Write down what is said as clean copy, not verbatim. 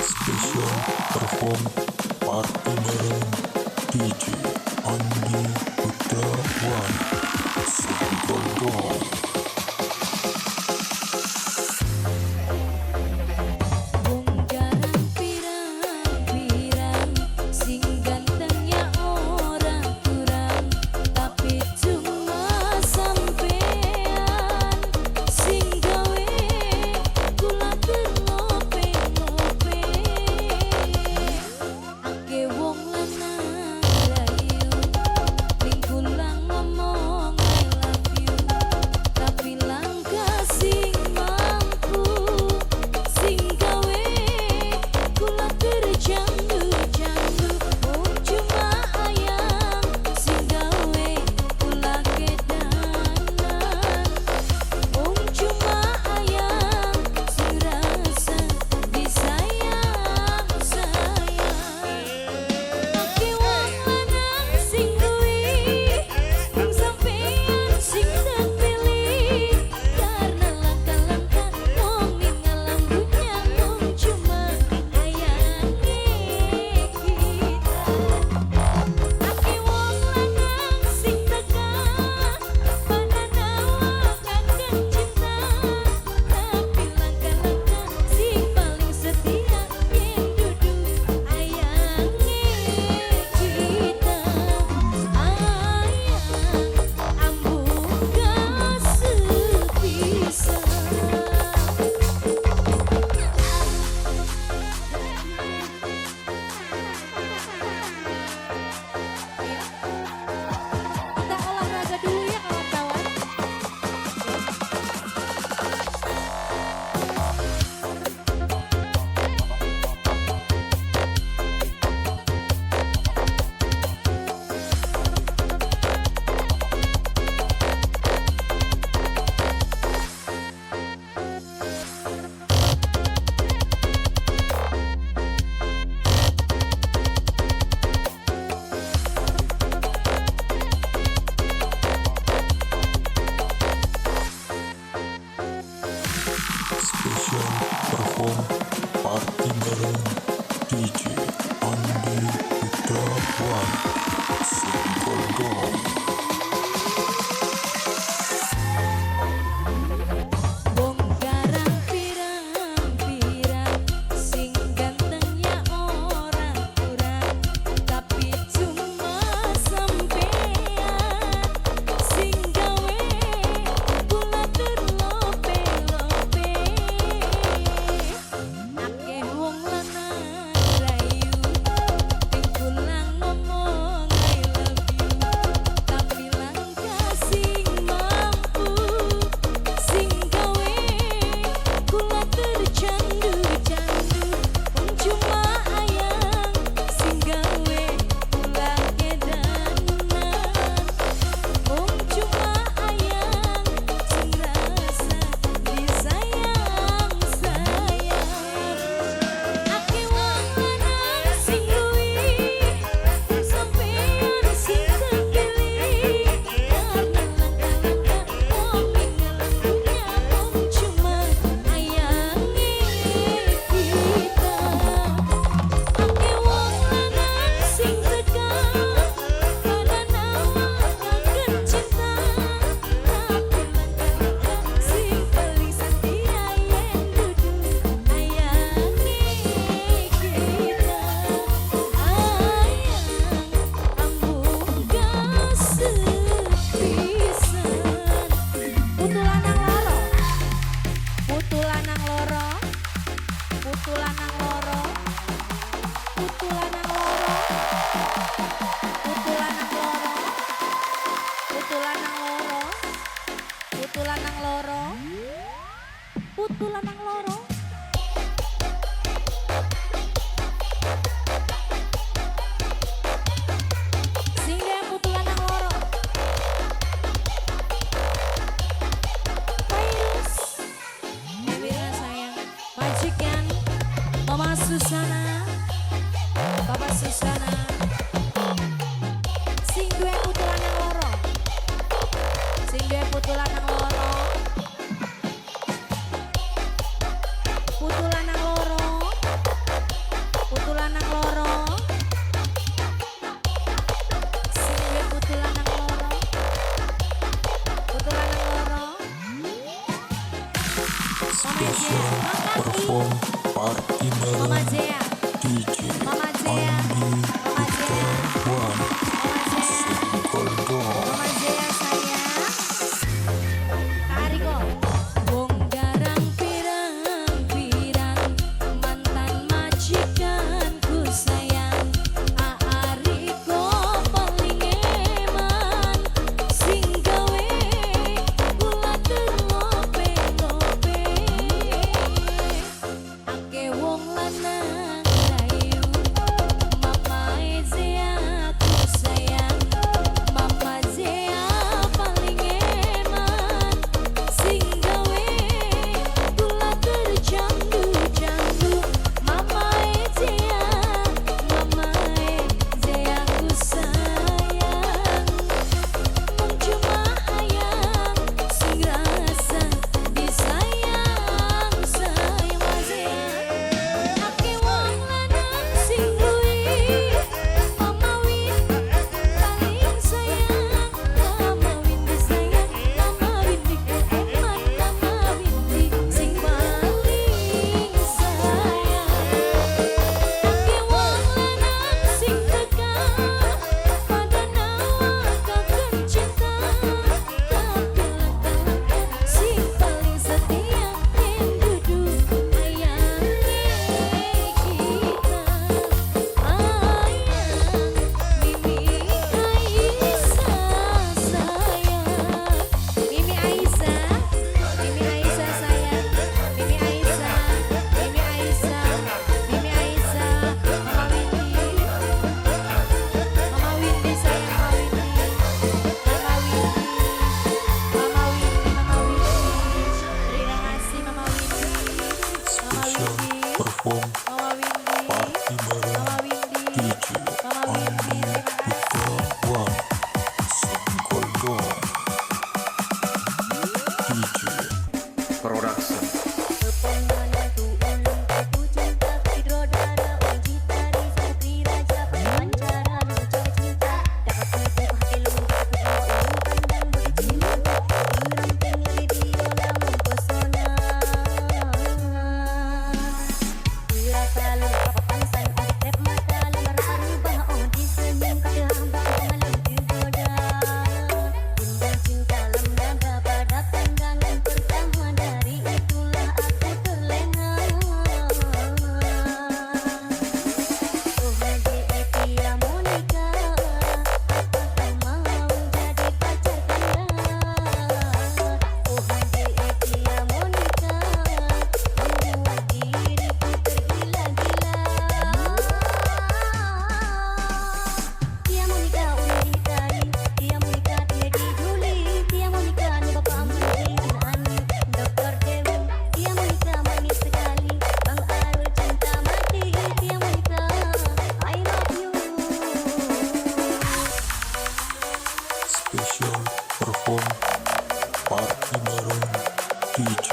Special perform party bareng DJ Andi Putra One Single Dong. Special perform party bareng DJ Andi Putra One Single Dong. Putu lanang loro. Singga putu lanang loro. Virus. Special perform party Mama bareng Zea, DJ Mama Zea, Andi Mama Putra Zea, One Mama Zea, Single Dong. Mama Zea sayang. Kak Ariko. Wong garang pirang-pirang, mantan majikanku sayang. Ariko paling eman, sing gawe kula terlope-lope. Ake wong lanang rayu, mamae Zea ku sayang. Mama Zea paling eman, sing gawe kula tercandu-candu. Mamae Zea ku sayang. Mung cuma hayang sing rasa disayang sayang Zea. Ake wong lanang sing luwih, Mama Win paling sayang. Mama Win disayang, Mama Win dikeman, Mama Win sing paling sayang. Ake wong lanang sing tegar, pada nawakaken cinta. Tapi langkah sing paling setia yen dudu hayange kita. Mimi Aisyah sayang, Mimi Aisyah sayang, Mimi Aisyah, Mimi Aisyah, Mimi Aisyah, Mama Windy, Mama Windy sayang, Mama Windy, Mama Windy, Mama Windy, Mama Windy. Terima kasih Mama Windy, Mama Special Windy, perform Mama Windy, party bareng Mama Windy, DJ Mama Windy. Andi Putra One Single Dong. DJ Production. Special perform party bareng DJ